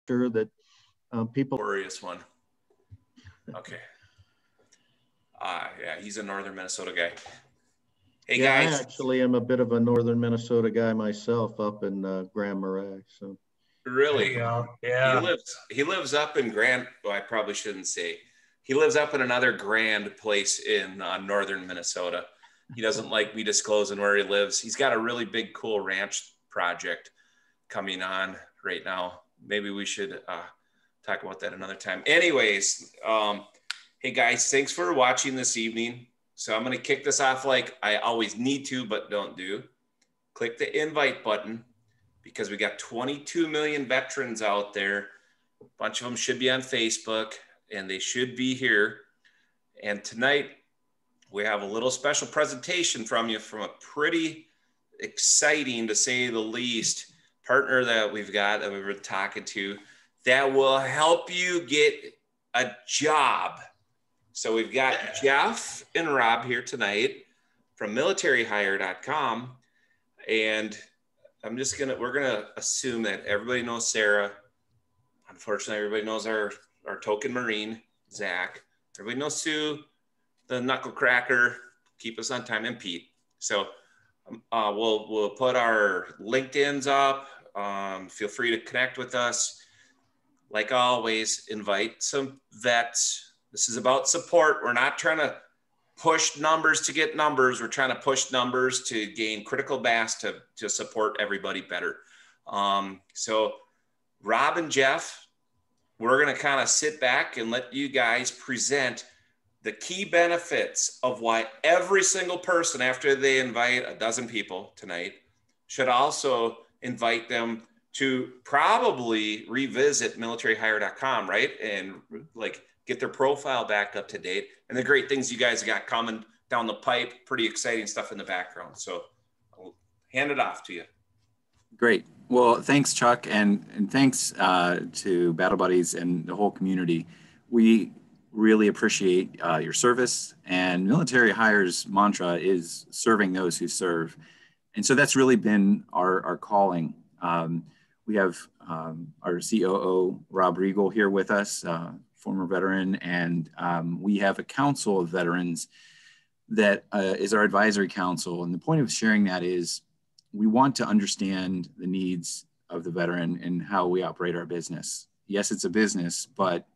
sure that people. Glorious one. Okay. Yeah, he's a northern Minnesota guy. Hey, yeah, guys. I actually am a bit of a northern Minnesota guy myself, up in Grand Marais. So really, yeah, he lives up in Grand. Well, I probably shouldn't say. He lives up in another grand place in northern Minnesota. He doesn't like me disclosing where he lives. He's got a really big, cool ranch project coming on right now. Maybe we should talk about that another time. Anyways, hey guys, thanks for watching this evening. So I'm going to kick this off like I always need to, but don't do. Click the invite button because we got 22 million veterans out there. A bunch of them should be on Facebook and they should be here. And tonight we have a little special presentation from you from a pretty exciting, to say the least, partner that we've got that we've been talking to that will help you get a job. So we've got Jeff and Rob here tonight from militaryhire.com. And we're gonna assume that everybody knows Sarah. Unfortunately, everybody knows our token Marine, Zach. Everybody knows Sue, the knuckle cracker, keep us on time, and Pete. So we'll put our LinkedIn's up. Feel free to connect with us. Like always, invite some vets. This is about support. We're not trying to push numbers to get numbers. We're trying to push numbers to gain critical mass to support everybody better. So Rob and Jeff, we're going to kind of sit back and let you guys present the key benefits of why every single person, after they invite a dozen people tonight, should also invite them to probably revisit militaryhire.com, right? And like get their profile back up to date. And the great things you guys got coming down the pipe, pretty exciting stuff in the background. So I'll hand it off to you. Great. Well, thanks, Chuck. And thanks to Battle Buddies and the whole community. We really appreciate your service, and Military Hire's mantra is serving those who serve. And so that's really been our calling. We have our COO, Rob Riegel, here with us, former veteran, and we have a council of veterans that is our advisory council. And the point of sharing that is we want to understand the needs of the veteran and how we operate our business. Yes, it's a business, but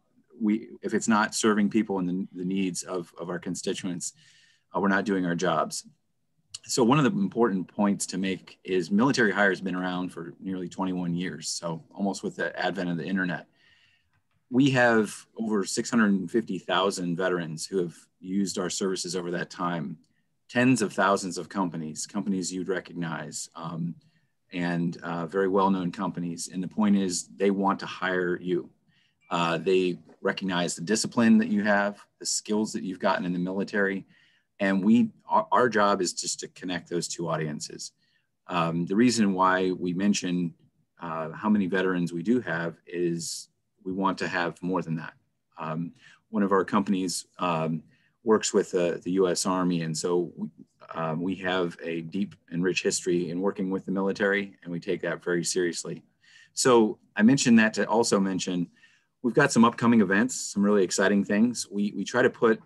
if it's not serving people and the needs of our constituents, we're not doing our jobs. So one of the important points to make is Military Hire has been around for nearly 21 years. So almost with the advent of the internet. We have over 650,000 veterans who have used our services over that time, tens of thousands of companies you'd recognize, and very well-known companies. And the point is they want to hire you. They recognize the discipline that you have, the skills that you've gotten in the military. And our job is just to connect those two audiences. The reason why we mention how many veterans we do have is we want to have more than that. One of our companies works with the U.S. Army, and so we have a deep and rich history in working with the military, and we take that very seriously. So I mentioned that to also mention we've got some upcoming events, some really exciting things. We try to put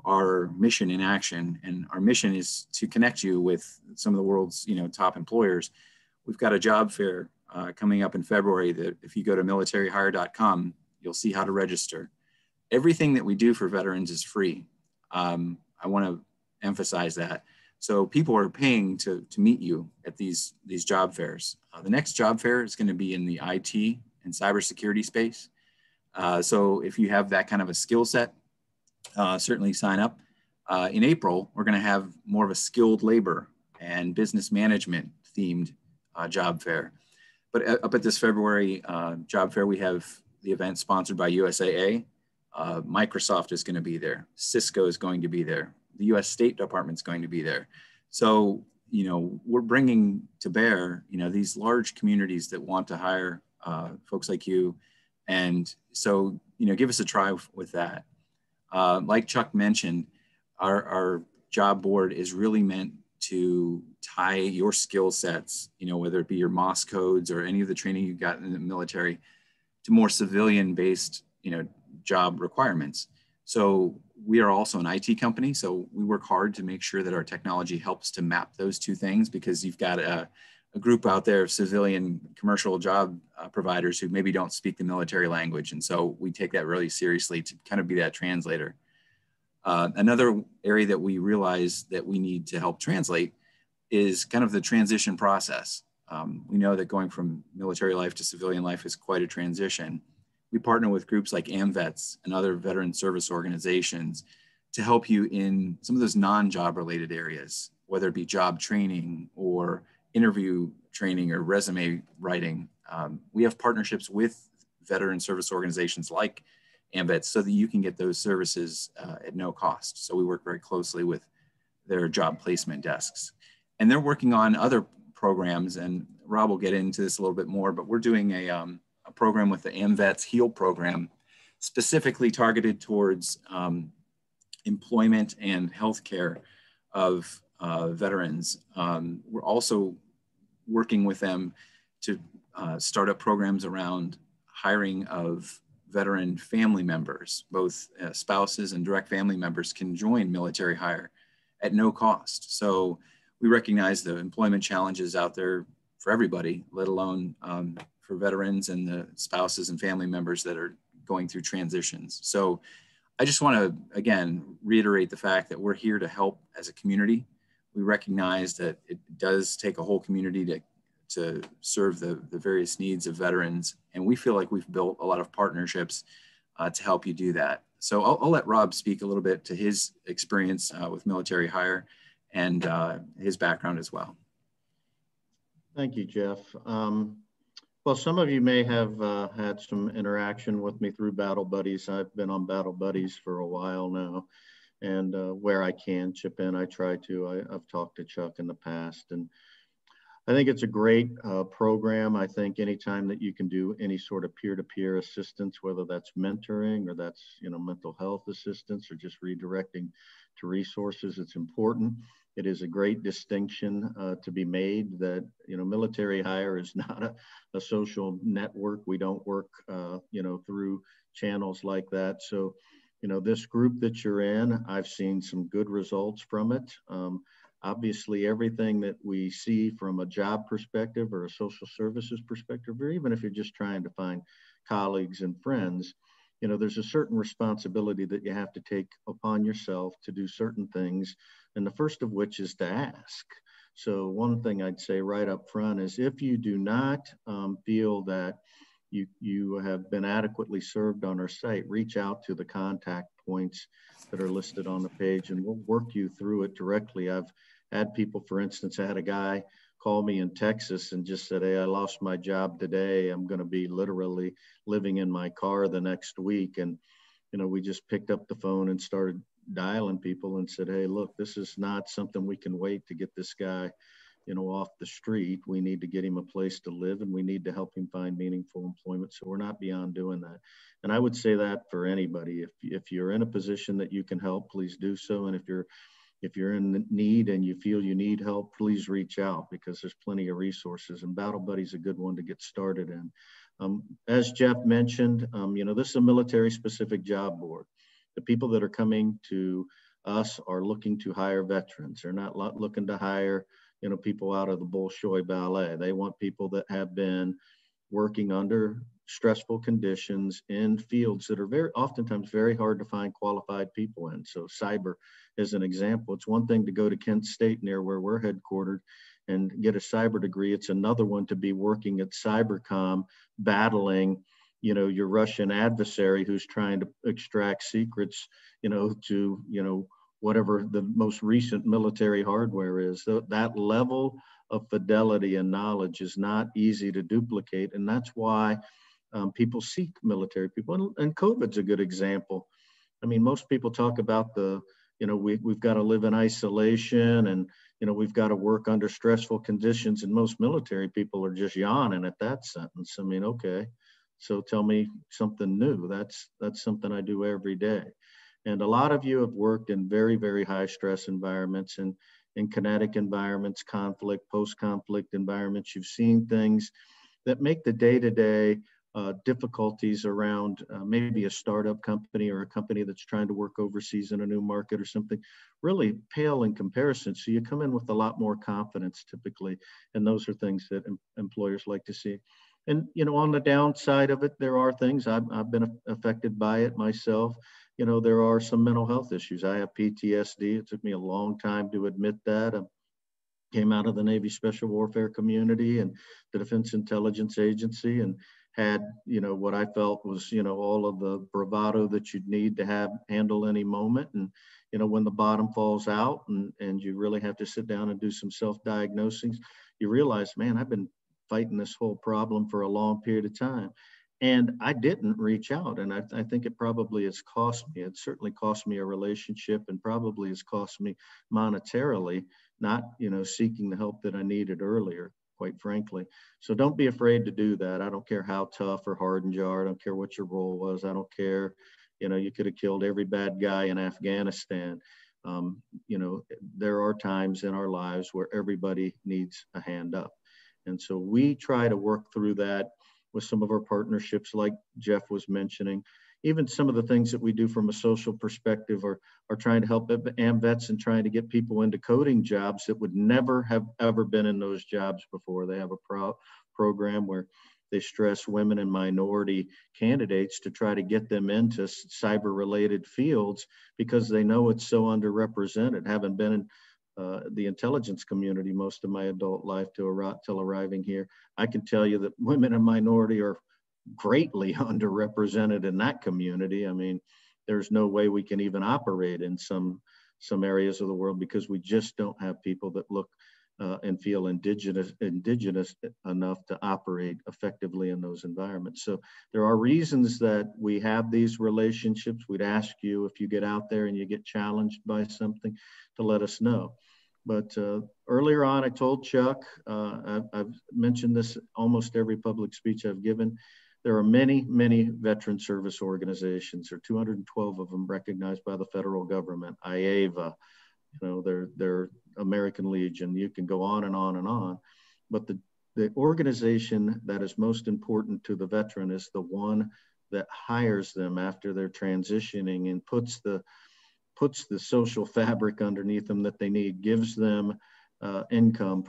our mission in action, and our mission is to connect you with some of the world's top employers. We've got a job fair coming up in February that if you go to militaryhire.com, you'll see how to register. Everything that we do for veterans is free. I want to emphasize that. So people are paying to meet you at these job fairs. The next job fair is going to be in the IT and cybersecurity space. So if you have that kind of a skill set, certainly sign up. In April, we're going to have more of a skilled labor and business management themed job fair. But up at this February job fair, we have the event sponsored by USAA. Microsoft is going to be there. Cisco is going to be there. The U.S. State Department is going to be there. So, we're bringing to bear, these large communities that want to hire folks like you. And so, give us a try with that. Like Chuck mentioned, our job board is really meant to tie your skill sets, whether it be your MOS codes or any of the training you got in the military, to more civilian-based, job requirements. So we are also an IT company, so we work hard to make sure that our technology helps to map those two things, because you've got a group out there of civilian commercial job providers who maybe don't speak the military language. And so we take that really seriously to kind of be that translator. Another area that we realize that we need to help translate is kind of the transition process. We know that going from military life to civilian life is quite a transition. We partner with groups like AMVETS and other veteran service organizations to help you in some of those non-job related areas, whether it be job training or interview training or resume writing. We have partnerships with veteran service organizations like AMVETS so that you can get those services at no cost. So we work very closely with their job placement desks. And they're working on other programs, and Rob will get into this a little bit more, but we're doing a program with the AMVETS HEAL program, specifically targeted towards employment and healthcare of veterans. We're also working with them to start up programs around hiring of veteran family members. Both spouses and direct family members can join military hire at no cost. So we recognize the employment challenges out there for everybody, let alone for veterans and the spouses and family members that are going through transitions. So I just want to, again, reiterate the fact that we're here to help as a community. We recognize that it does take a whole community to serve the various needs of veterans. And we feel like we've built a lot of partnerships to help you do that. So I'll let Rob speak a little bit to his experience with military hire and his background as well. Thank you, Jeff. Well, some of you may have had some interaction with me through Battle Buddies. I've been on Battle Buddies for a while now, and where I can chip in, I try to. I've talked to Chuck in the past, and I think it's a great program. I think anytime that you can do any sort of peer-to-peer assistance, whether that's mentoring or that's mental health assistance or just redirecting to resources, it's important. It is a great distinction to be made that military hire is not a social network. We don't work through channels like that. So this group that you're in, I've seen some good results from it. Obviously, everything that we see from a job perspective or a social services perspective, or even if you're just trying to find colleagues and friends, there's a certain responsibility that you have to take upon yourself to do certain things. And the first of which is to ask. So one thing I'd say right up front is if you do not feel that you have been adequately served on our site, reach out to the contact points that are listed on the page, and we'll work you through it directly. I've had people, for instance, I had a guy call me in Texas and just said, hey, I lost my job today. I'm going to be literally living in my car the next week. And, we just picked up the phone and started dialing people and said, hey, look, this is not something we can wait to get this guy, off the street. We need to get him a place to live, and we need to help him find meaningful employment. So we're not beyond doing that. And I would say that for anybody, if you're in a position that you can help, please do so. And if you're in need and you feel you need help, please reach out, because there's plenty of resources, and Battle Buddy's a good one to get started in. As Jeff mentioned, this is a military specific job board. The people that are coming to us are looking to hire veterans. They're not looking to hire, people out of the Bolshoi Ballet. They want people that have been working under stressful conditions in fields that are oftentimes very hard to find qualified people in. So cyber is an example. It's one thing to go to Kent State, near where we're headquartered, and get a cyber degree. It's another one to be working at Cybercom, battling, your Russian adversary who's trying to extract secrets, to, whatever the most recent military hardware is. So that level of fidelity and knowledge is not easy to duplicate. And that's why people seek military people. And COVID's a good example. I mean, most people talk about we've got to live in isolation, and, we've got to work under stressful conditions. And most military people are just yawning at that sentence. I mean, okay, so tell me something new. That's something I do every day. And a lot of you have worked in very, very high stress environments and in kinetic environments, conflict, post-conflict environments. You've seen things that make the day-to-day difficulties around maybe a startup company or a company that's trying to work overseas in a new market or something really pale in comparison. So you come in with a lot more confidence typically, and those are things that employers like to see. And, you know, on the downside of it, there are things I've been affected by it myself. You know, there are some mental health issues. I have PTSD. It took me a long time to admit that. I came out of the Navy Special Warfare community and the Defense Intelligence Agency, and had, you know, what I felt was, you know, all of the bravado that you'd need to have handle any moment. And, you know, when the bottom falls out and you really have to sit down and do some self-diagnosing, you realize, man, I've been fighting this whole problem for a long period of time. And I didn't reach out. And I think it probably has cost me. It certainly cost me a relationship, and probably has cost me monetarily, not, you know, seeking the help that I needed earlier, quite frankly. So don't be afraid to do that. I don't care how tough or hardened you are. I don't care what your role was. I don't care, you know, you could have killed every bad guy in Afghanistan. You know, there are times in our lives where everybody needs a hand up. And so we try to work through that with some of our partnerships, like Jeff was mentioning. Even some of the things that we do from a social perspective are trying to help AMVETS and trying to get people into coding jobs that would never have ever been in those jobs before. They have a program where they stress women and minority candidates to try to get them into cyber-related fields because they know it's so underrepresented. Having been in the intelligence community most of my adult life till arriving here, I can tell you that women and minority are greatly underrepresented in that community. I mean, there's no way we can even operate in some areas of the world because we just don't have people that look and feel indigenous enough to operate effectively in those environments. So there are reasons that we have these relationships. We'd ask you, if you get out there and you get challenged by something, to let us know. But earlier on, I told Chuck, I've mentioned this almost every public speech I've given. There are many, many veteran service organizations. There are 212 of them recognized by the federal government. IAVA, you know, they're American Legion. You can go on and on and on. But the organization that is most important to the veteran is the one that hires them after they're transitioning and puts the social fabric underneath them that they need, gives them income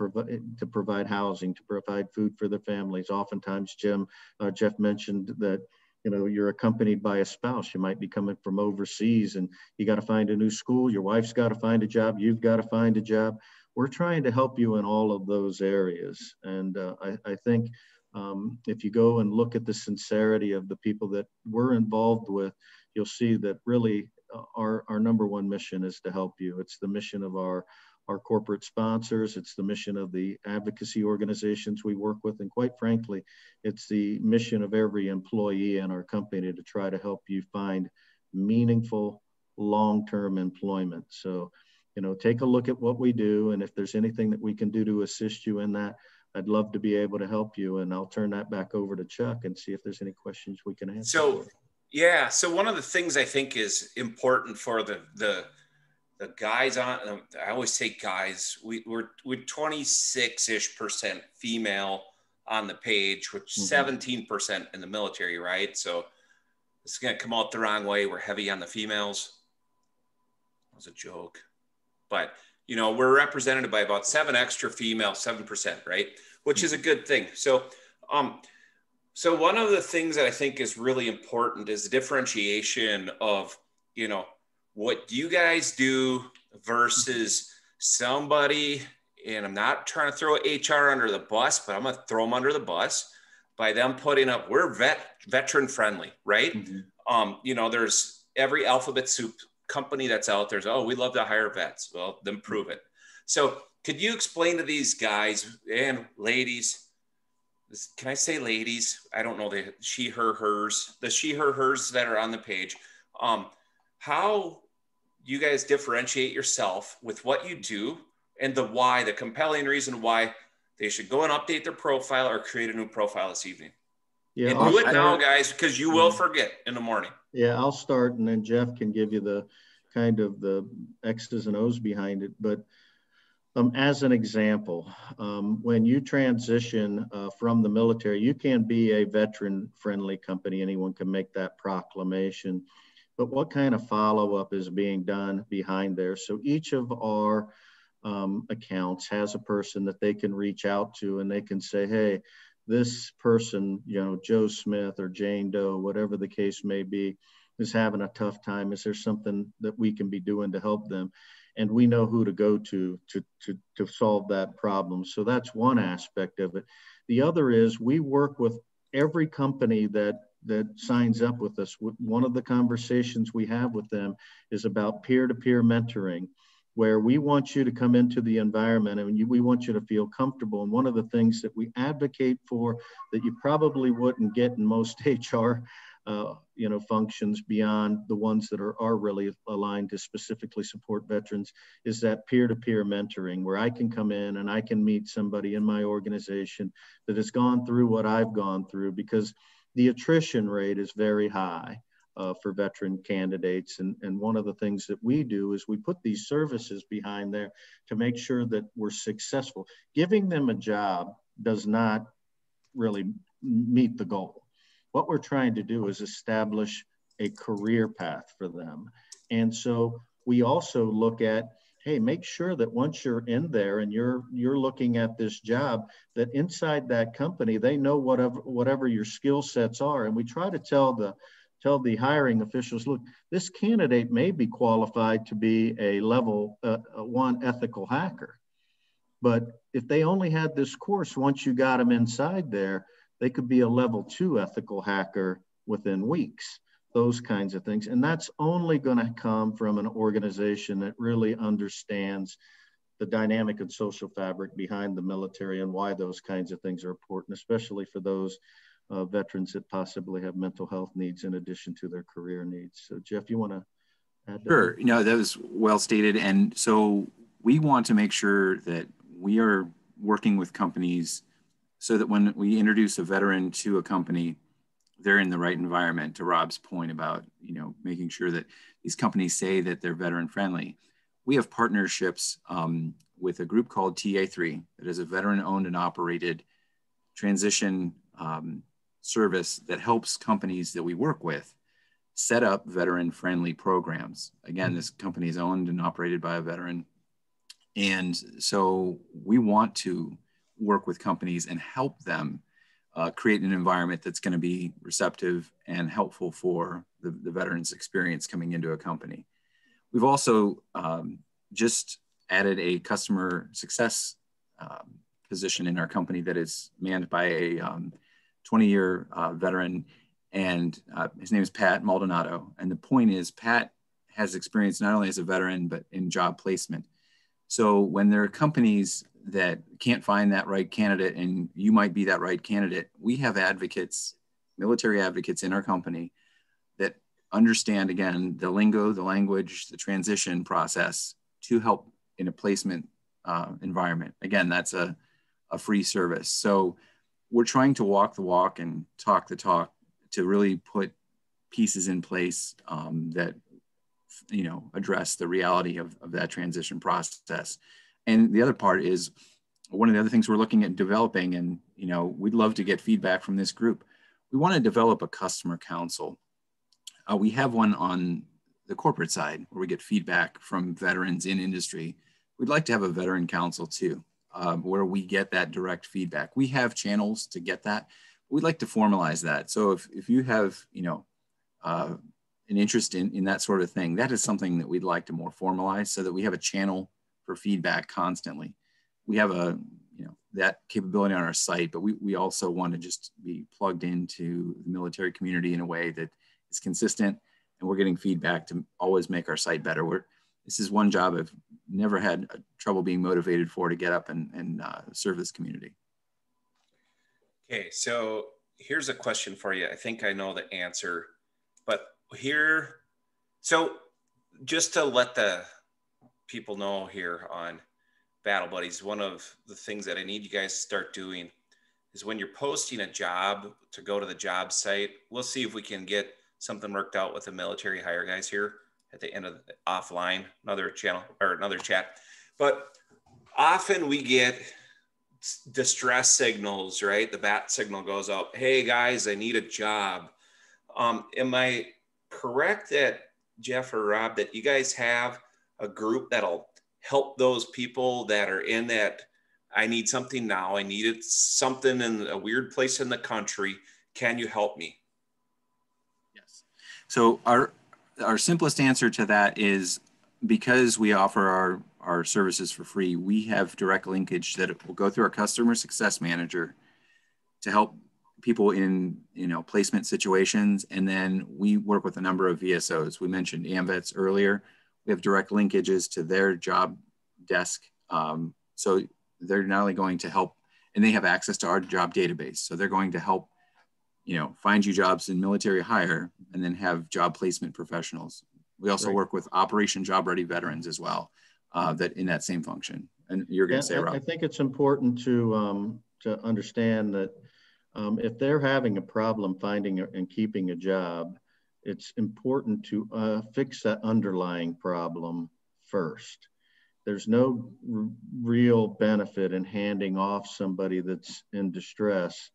to provide housing, to provide food for their families. Oftentimes, Jeff mentioned that, you know, you're accompanied by a spouse. You might be coming from overseas and you got to find a new school. Your wife's got to find a job. You've got to find a job. We're trying to help you in all of those areas. And I think if you go and look at the sincerity of the people that we're involved with, you'll see that really our number one mission is to help you. It's the mission of our corporate sponsors. It's the mission of the advocacy organizations we work with. And quite frankly, it's the mission of every employee in our company to try to help you find meaningful long-term employment. So, you know, take a look at what we do. And if there's anything that we can do to assist you in that, I'd love to be able to help you. And I'll turn that back over to Chuck and see if there's any questions we can answer. So, yeah. So one of the things I think is important for the guys on, I always say guys, we're 26-ish% female on the page, which 17% in the military, right? So it's going to come out the wrong way. We're heavy on the females. That was a joke. But, you know, we're represented by about 7 extra female, 7%, right? Which is a good thing. So, so one of the things that I think is really important is the differentiation of, you know, what you guys do versus somebody, and I'm not trying to throw HR under the bus, but I'm going to throw them under the bus by them putting up, we're veteran friendly, right? You know, there's every alphabet soup company that's out there. Oh, we love to hire vets. Well, then prove it. So could you explain to these guys and ladies, can I say ladies? I don't know the she, her, hers, the she, her, hers that are on the page. How you guys differentiate yourself with what you do and the why, the compelling reason why they should go and update their profile or create a new profile this evening. Yeah, and do it now, guys, because you will forget in the morning. Yeah, I'll start, and then Jeff can give you the kind of the X's and O's behind it. But As an example, when you transition from the military, you can be a veteran-friendly company. Anyone can make that proclamation. But what kind of follow-up is being done behind there? So each of our accounts has a person that they can reach out to, and they can say, hey, this person, you know, Joe Smith or Jane Doe, whatever the case may be, is having a tough time. Is there something that we can be doing to help them? And we know who to go to solve that problem. So that's one aspect of it. The other is we work with every company that signs up with us. One of the conversations we have with them is about peer-to-peer mentoring, where we want you to come into the environment and we want you to feel comfortable. And one of the things that we advocate for that you probably wouldn't get in most HR functions beyond the ones that are really aligned to specifically support veterans is that peer-to-peer mentoring, where I can come in and I can meet somebody in my organization that has gone through what I've gone through, because the attrition rate is very high for veteran candidates. And one of the things that we do is we put these services behind there to make sure that we're successful. Giving them a job does not really meet the goal. What we're trying to do is establish a career path for them. And so we also look at, hey, make sure that once you're in there and you're looking at this job, that inside that company, they know whatever your skill sets are. And we try to tell the hiring officials, look, this candidate may be qualified to be a level 1 ethical hacker. But if they only had this course, once you got them inside there, they could be a level 2 ethical hacker within weeks, those kinds of things. And that's only going to come from an organization that really understands the dynamic and social fabric behind the military and why those kinds of things are important, especially for those veterans that possibly have mental health needs in addition to their career needs. So Jeff, you want to add to Sure. No, that was well stated. And so we want to make sure that we are working with companies so that when we introduce a veteran to a company, they're in the right environment. To Rob's point about, making sure that these companies say that they're veteran friendly. We have partnerships with a group called TA3 that is a veteran owned and operated transition service that helps companies that we work with set up veteran friendly programs. Again, this company is owned and operated by a veteran. And so we want to work with companies and help them create an environment that's going to be receptive and helpful for the veteran's experience coming into a company. We've also just added a customer success position in our company that is manned by a 20-year veteran, and his name is Pat Maldonado. And the point is, Pat has experience not only as a veteran, but in job placement. So when there are companies that can't find that right candidate, and you might be that right candidate, we have advocates, military advocates in our company that understand, again, the lingo, the language, the transition process to help in a placement environment. Again, that's a free service. So we're trying to walk the walk and talk the talk to really put pieces in place that address the reality of that transition process. And the other part is one of the other things we're looking at developing, and we'd love to get feedback from this group. We want to develop a customer council. We have one on the corporate side where we get feedback from veterans in industry. We'd like to have a veteran council too, where we get that direct feedback. We have channels to get that. We'd like to formalize that. So if you have an interest in that sort of thing, that is something that we'd like to more formalize so that we have a channel for feedback constantly. We have that capability on our site, but we also want to just be plugged into the military community in a way that is consistent, and we're getting feedback to always make our site better. This is one job I've never had trouble being motivated for, to get up and serve this community. Okay, so here's a question for you. I think I know the answer, but so just to let the people know here on Battle Buddies, one of the things that I need you guys to start doing is when you're posting a job to go to the job site, we'll see if we can get something worked out with the military hire guys here at the end of the offline, another channel or another chat. But often we get distress signals, right? The bat signal goes out. Hey guys, I need a job. Am I correct that Jeff or Rob, that you guys have a group that'll help those people that are in that, I need something now, I needed something in a weird place in the country, can you help me? Yes. So our simplest answer to that is, because we offer our services for free, we have direct linkage that will go through our customer success manager to help people in placement situations. And then we work with a number of VSOs. We mentioned AMVETS earlier. We have direct linkages to their job desk. So they're not only going to help, and they have access to our job database. So they're going to help, find you jobs in military hire, and then have job placement professionals. We also work with Operation Job Ready veterans as well, that in that same function. And you're going to say, Rob? I think it's important to understand that if they're having a problem finding and keeping a job, it's important to fix that underlying problem first. There's no real benefit in handing off somebody that's in distress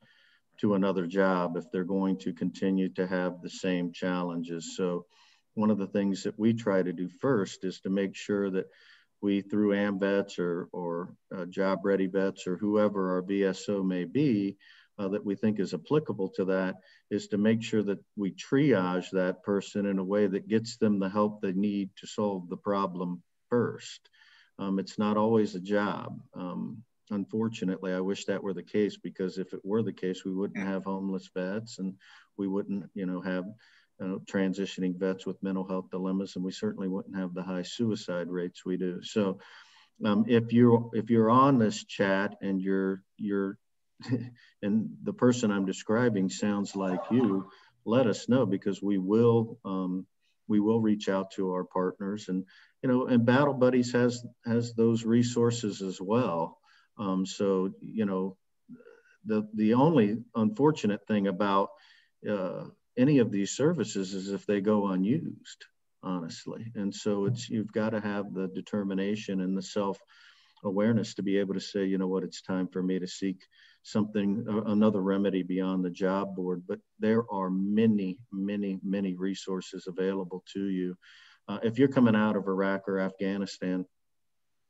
to another job if they're going to continue to have the same challenges. So one of the things that we try to do first is to make sure that we, through AMVETS or Job Ready Vets or whoever our VSO may be, that we think is applicable to that, is to make sure that we triage that person in a way that gets them the help they need to solve the problem first. It's not always a job. Unfortunately, I wish that were the case, because if it were the case, we wouldn't have homeless vets, and we wouldn't, have transitioning vets with mental health dilemmas, and we certainly wouldn't have the high suicide rates we do. So if you're on this chat and you're and the person I'm describing sounds like you, let us know, because we will reach out to our partners, and and Battle Buddies has those resources as well. So the only unfortunate thing about any of these services is if they go unused, honestly. And so you've got to have the determination and the self-awareness to be able to say, it's time for me to seek another remedy beyond the job board. But there are many, many, many resources available to you. If you're coming out of Iraq or Afghanistan,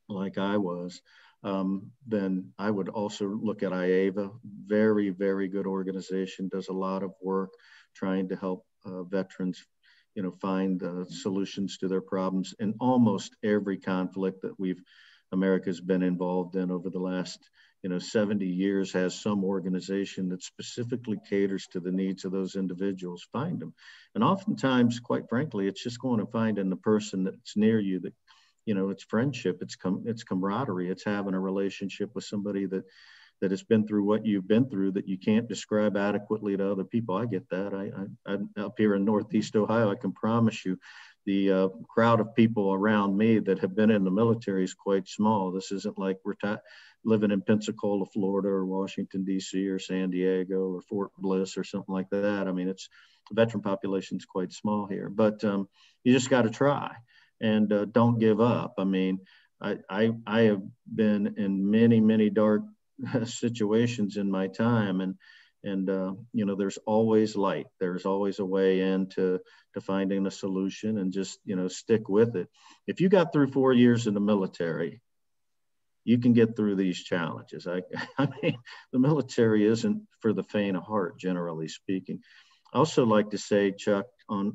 like I was, then I would also look at IAVA. Very, very good organization, does a lot of work trying to help veterans, find solutions to their problems. In almost every conflict that America's been involved in over the last 70 years, has some organization that specifically caters to the needs of those individuals. Find them. And oftentimes, quite frankly, it's just going to find in the person that's near you that, it's friendship, it's camaraderie, it's having a relationship with somebody that has been through what you've been through that you can't describe adequately to other people. I get that. I'm up here in Northeast Ohio. I can promise you the crowd of people around me that have been in the military is quite small. This isn't like we're living in Pensacola, Florida, or Washington, D.C., or San Diego, or Fort Bliss, or something like that. I mean, the veteran population is quite small here, but you just got to try, and don't give up. I mean, I have been in many, many dark situations in my time, and there's always light. There's always a way into finding a solution, and just stick with it. If you got through 4 years in the military, you can get through these challenges. I mean, the military isn't for the faint of heart, generally speaking. I also like to say, Chuck,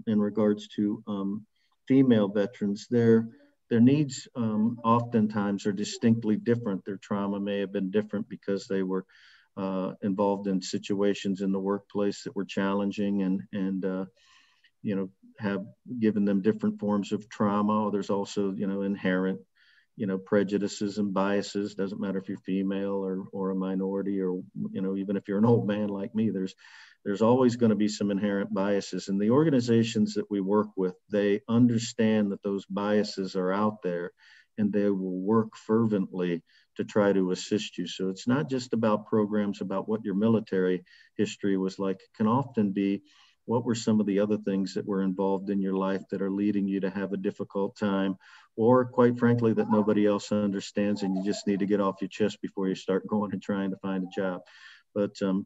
in regards to female veterans, their needs oftentimes are distinctly different. Their trauma may have been different because they were involved in situations in the workplace that were challenging, and have given them different forms of trauma. There's also inherent prejudices and biases. Doesn't matter if you're female or a minority, or even if you're an old man like me. There's always going to be some inherent biases, and the organizations that we work with, they understand that those biases are out there, and they will work fervently to try to assist you. So it's not just about programs about what your military history was like. It can often be what were some of the other things that were involved in your life that are leading you to have a difficult time, or quite frankly, that nobody else understands and you just need to get off your chest before you start going and trying to find a job. But so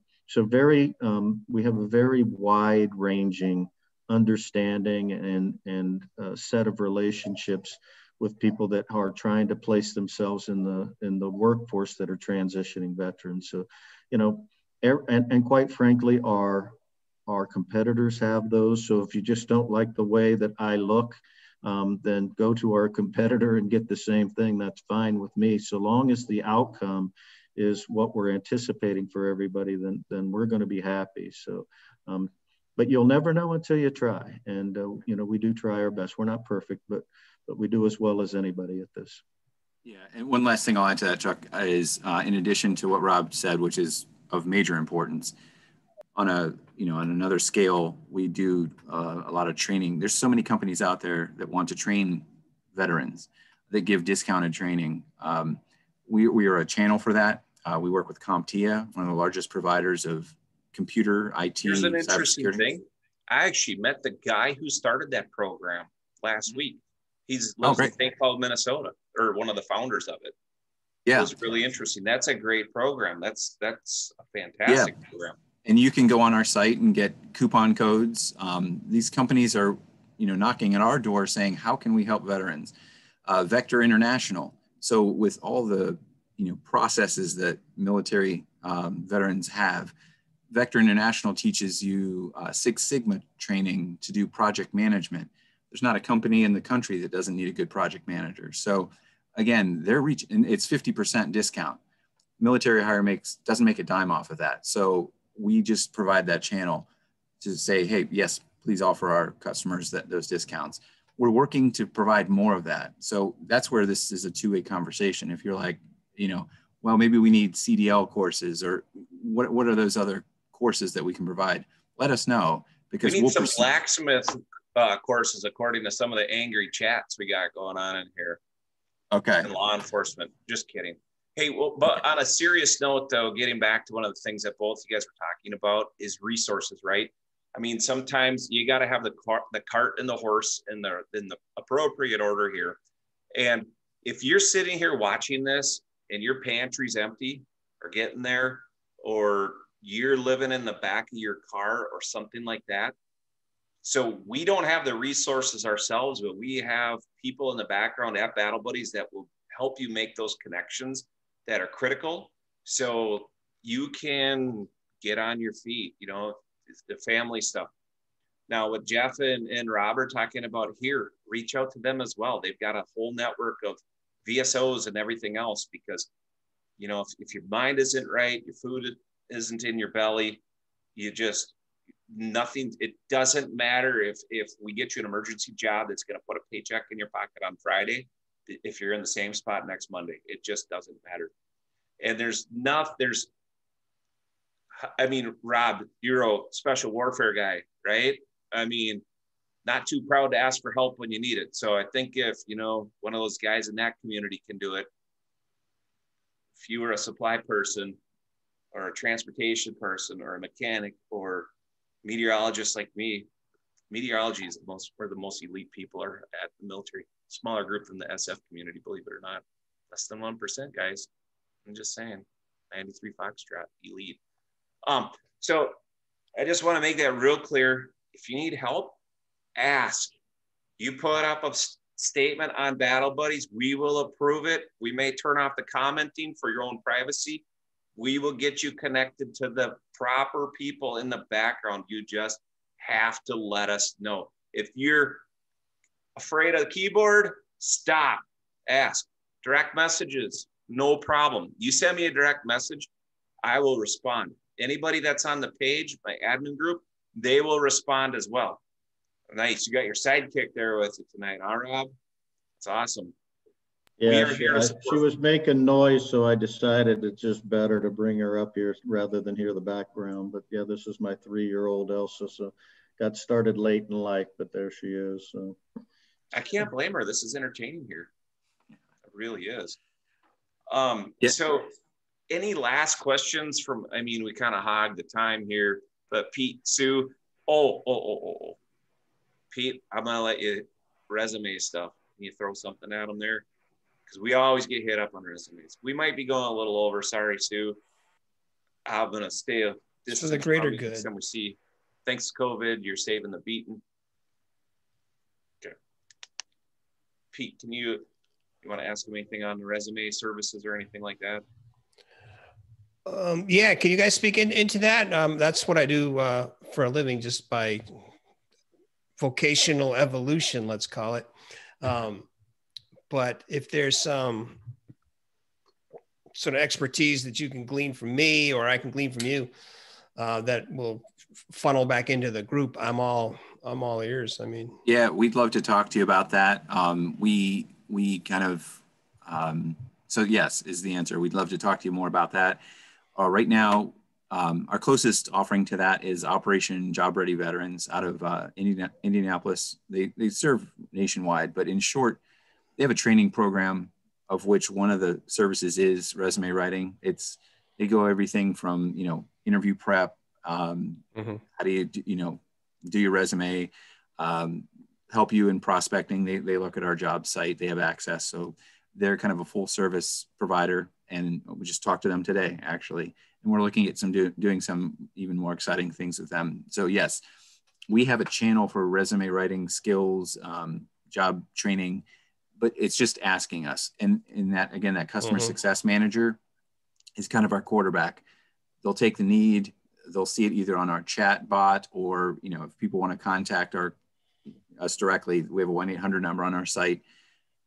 we have a very wide ranging understanding and set of relationships with people that are trying to place themselves in the workforce that are transitioning veterans. So, you know, and quite frankly, our competitors have those. So if you just don't like the way that I look, then go to our competitor and get the same thing. That's fine with me. So long as the outcome is what we're anticipating for everybody, then we're going to be happy. So, but you'll never know until you try. And, you know, we do try our best. We're not perfect, but we do as well as anybody at this. Yeah, and one last thing I'll add to that, Chuck, is in addition to what Rob said, which is of major importance, on another scale, we do a lot of training. There's so many companies out there that want to train veterans, that give discounted training. We are a channel for that. We work with CompTIA, one of the largest providers of computer IT. Here's an interesting thing. I actually met the guy who started that program last week. He's lives in St. Paul, Minnesota, or one of the founders of it. Yeah, it was really interesting. That's a great program. That's a fantastic program. And you can go on our site and get coupon codes. These companies are, knocking at our door saying, "How can we help veterans?" Vector International. So with all the processes that military veterans have, Vector International teaches you Six Sigma training to do project management. There's not a company in the country that doesn't need a good project manager. So again, and it's 50% discount. Military Hire doesn't make a dime off of that. So we just provide that channel to say, hey, yes, please offer our customers those discounts. We're working to provide more of that. So that's where this is a two-way conversation. If you're like, well, maybe we need CDL courses, or what are those other courses that we can provide? Let us know, because we need some blacksmith courses, according to some of the angry chats we got going on in here. Okay. And law enforcement. Just kidding. Hey, well, but on a serious note, though, getting back to one of the things that both you guys were talking about is resources, right? I mean, sometimes you got to have the cart and the horse in the appropriate order here. And if you're sitting here watching this and your pantry's empty or getting there, or you're living in the back of your car or something like that, so we don't have the resources ourselves, but we have people in the background at Battle Buddies that will help you make those connections that are critical, so you can get on your feet, the family stuff. Now, what Jeff and Rob are talking about here, reach out to them as well. They've got a whole network of VSOs and everything else, because, if your mind isn't right, your food isn't in your belly, nothing, it doesn't matter if we get you an emergency job that's going to put a paycheck in your pocket on Friday, if you're in the same spot next Monday. It just doesn't matter. And Rob, you're a special warfare guy, right? I mean, not too proud to ask for help when you need it. So I think if, one of those guys in that community can do it, if you were a supply person or a transportation person or a mechanic or meteorologist like me, meteorology is where the most elite people are at the military. Smaller group than the SF community, believe it or not. Less than 1%, guys. I'm just saying. 93 Foxtrot, elite. So I just want to make that real clear. If you need help, ask. You put up a statement on Battle Buddies, we will approve it. We may turn off the commenting for your own privacy. We will get you connected to the proper people in the background. You just have to let us know. If you're afraid of the keyboard, stop, ask. Direct messages, no problem. You send me a direct message, I will respond. Anybody that's on the page, my admin group, they will respond as well. Nice, you got your sidekick there with you tonight, huh, Rob? It's awesome. Yeah, she was making noise, so I decided it's just better to bring her up here rather than hear the background. But yeah, this is my 3-year-old Elsa, so got started late in life, but there she is. So I can't blame her. This is entertaining here. It really is. So any last questions we kind of hogged the time here, but Pete, Sue, Oh. Pete, I'm going to let you resume stuff. Can you throw something at them there? Because we always get hit up on resumes. We might be going a little over. Sorry, Sue. I'm going to stay a distance for the greater from you good. next time we see. Thanks, COVID. You're saving the beating. Okay. Pete, you want to ask him anything on the resume services or anything like that? Yeah, can you guys speak into that? That's what I do for a living, just by vocational evolution, let's call it. But if there's some sort of expertise that you can glean from me, or I can glean from you, that will funnel back into the group, I'm all ears. I mean, yeah, we'd love to talk to you about that. We kind of, so yes, is the answer. We'd love to talk to you more about that. Right now, our closest offering to that is Operation Job Ready Veterans out of Indianapolis. They serve nationwide, but in short, they have a training program of which one of the services is resume writing. They go everything from, interview prep, how do you, do your resume, help you in prospecting. They look at our job site, they have access. So they're kind of a full service provider. And we just talked to them today, actually. And we're looking at doing some even more exciting things with them. So yes, we have a channel for resume writing skills, job training, but it's just asking us. And in that, again, that customer success manager is kind of our quarterback. They'll take the need, they'll see it either on our chat bot, or, if people want to contact us directly, we have a 1-800 number on our site.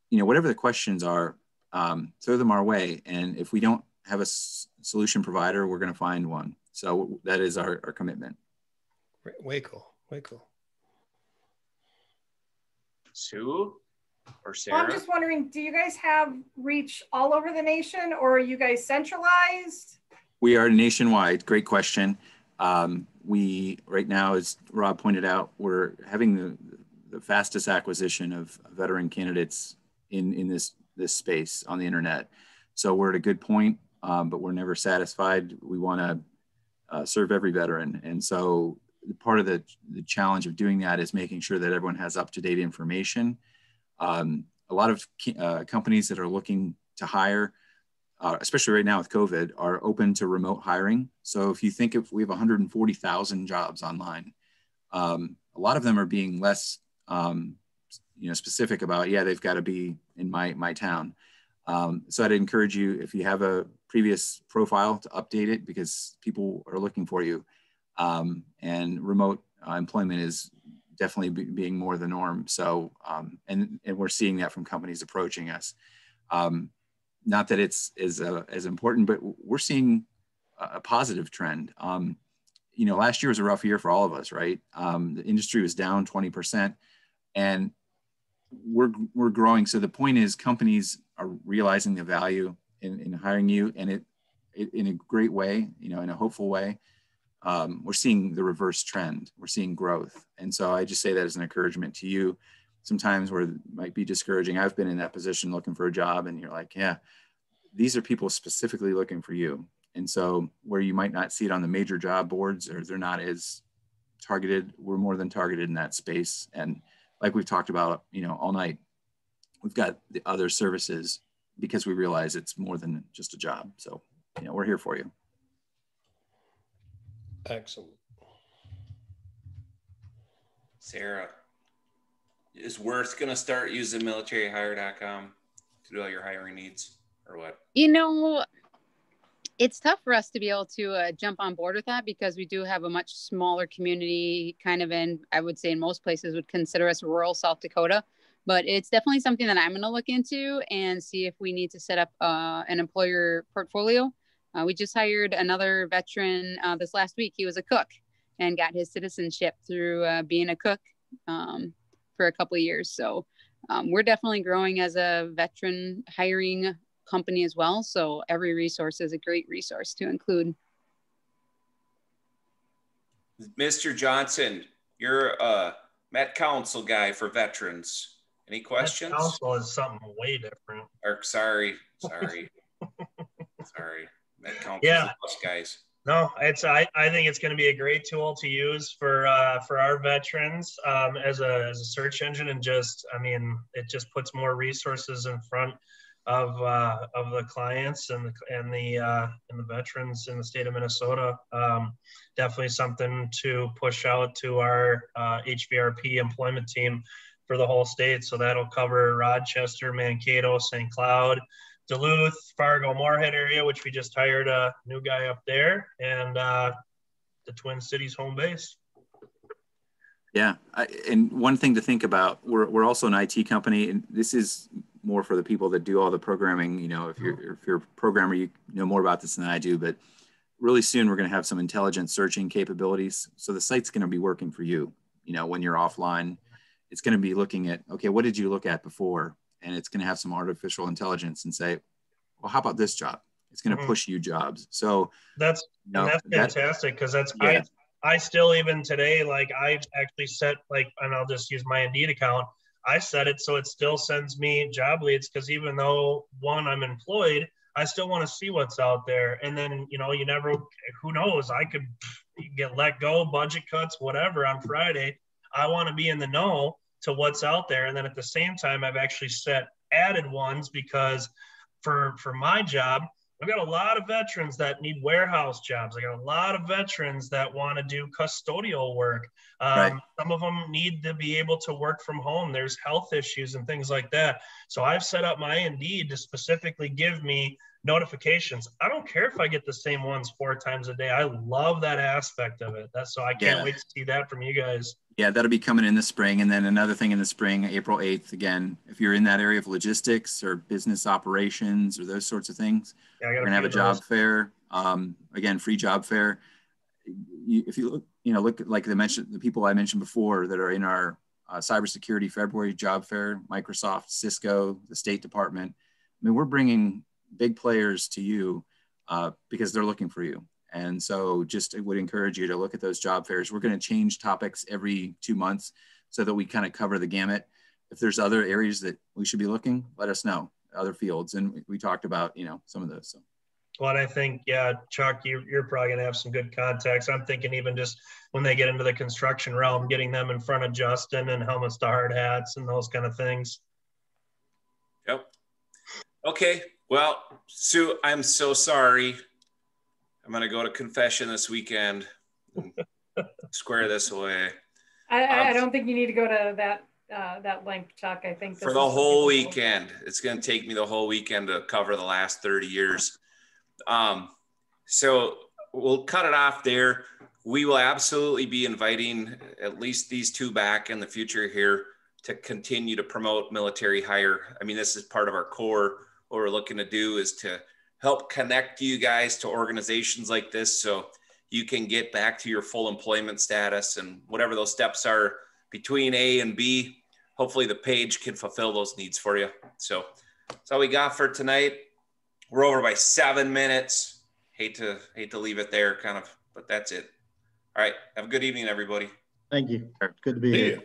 Whatever the questions are, throw them our way. And if we don't have a solution provider, we're going to find one. So that is our commitment. Way cool. Sue or Sarah? Well, I'm just wondering, do you guys have reach all over the nation, or are you guys centralized? We are nationwide. Great question. We, right now, as Rob pointed out, we're having the fastest acquisition of veteran candidates in this space on the internet. So we're at a good point, but we're never satisfied. We want to serve every veteran. And so part of the challenge of doing that is making sure that everyone has up-to-date information. A lot of companies that are looking to hire, especially right now with COVID, are open to remote hiring. So if you think we have 140,000 jobs online, a lot of them are being less specific about, they've got to be in my town. So I'd encourage you, if you have a previous profile, to update it, because people are looking for you. And remote employment is definitely being more the norm. So, and we're seeing that from companies approaching us. Not that it's as important, but we're seeing a positive trend. Last year was a rough year for all of us, right? The industry was down 20%, and we're growing. So the point is, companies are realizing the value in hiring you, and it in a great way, in a hopeful way. We're seeing the reverse trend. We're seeing growth. And so I just say that as an encouragement to you. Sometimes where it might be discouraging, I've been in that position looking for a job, and you're like, these are people specifically looking for you. And so where you might not see it on the major job boards, or they're not as targeted, we're more than targeted in that space. And like we've talked about, all night, we've got the other services because we realize it's more than just a job. So, we're here for you. Excellent. Sarah, is Worth going to start using militaryhire.com to do all your hiring needs, or what? It's tough for us to be able to jump on board with that, because we do have a much smaller community, kind of I would say in most places would consider us rural South Dakota. But it's definitely something that I'm going to look into and see if we need to set up an employer portfolio. We just hired another veteran this last week. He was a cook and got his citizenship through being a cook for a couple of years. So we're definitely growing as a veteran hiring company as well. So every resource is a great resource to include. Mr. Johnson, you're a Met Council guy for veterans. Any questions? Met Council is something way different. Sorry. Met Council, yeah. us guys. No, I think it's going to be a great tool to use for our veterans as a search engine, and it just puts more resources in front of the clients and the veterans in the state of Minnesota. Definitely something to push out to our HVRP employment team for the whole state. So that'll cover Rochester, Mankato, St. Cloud, Duluth, Fargo, Moorhead area, which we just hired a new guy up there, and the Twin Cities home base. Yeah, and one thing to think about, we're also an IT company, and this is more for the people that do all the programming. You know, if you're a programmer, you know more about this than I do, but really soon we're going to have some intelligent searching capabilities. So the site's going to be working for you. You know, when you're offline, it's going to be looking at, okay, what did you look at before? And it's going to have some artificial intelligence and say, well, how about this job? It's going to push you jobs. So that's fantastic, because I still, even today, like I actually set, like, and I'll just use my Indeed account. I set it so it still sends me job leads, because even though I'm employed, I still want to see what's out there. And then, you know, who knows, I could get let go, budget cuts, whatever on Friday. I want to be in the know to what's out there. And then at the same time, I've actually set added ones, because for my job, I've got a lot of veterans that need warehouse jobs. I got a lot of veterans that want to do custodial work. Right. Some of them need to be able to work from home. There's health issues and things like that. So I've set up my Indeed to specifically give me notifications. I don't care if I get the same ones 4 times a day. I love that aspect of it. So I can't wait to see that from you guys. Yeah, that'll be coming in the spring. And then another thing in the spring, April 8th, again, if you're in that area of logistics or business operations or those sorts of things, we're going to have a job fair. Again, free job fair. If you look like the people I mentioned before that are in our cybersecurity February job fair, Microsoft, Cisco, the State Department. I mean, we're bringing big players to you because they're looking for you. And so I would encourage you to look at those job fairs. We're going to change topics every 2 months so that we kind of cover the gamut. If there's other areas that we should be looking, let us know, other fields. And we talked about, some of those. So. Well, I think, Chuck, you're probably going to have some good contacts. I'm thinking even just when they get into the construction realm, getting them in front of Justin and helmets to hard hats and those kind of things. Yep. Okay. Well, Sue, I'm so sorry. I'm going to go to confession this weekend and square this away. I don't think you need to go to that link, Chuck. I think for the whole weekend, it's going to take me the whole weekend to cover the last 30 years. So we'll cut it off there. We will absolutely be inviting at least these two back in the future here to continue to promote military hire. I mean, this is part of our core. What we're looking to do is to help connect you guys to organizations like this so you can get back to your full employment status and whatever those steps are between A and B. Hopefully the page can fulfill those needs for you. So that's all we got for tonight. We're over by 7 minutes. Hate to leave it there kind of, but that's it. All right. Have a good evening, everybody. Thank you. Good to be here.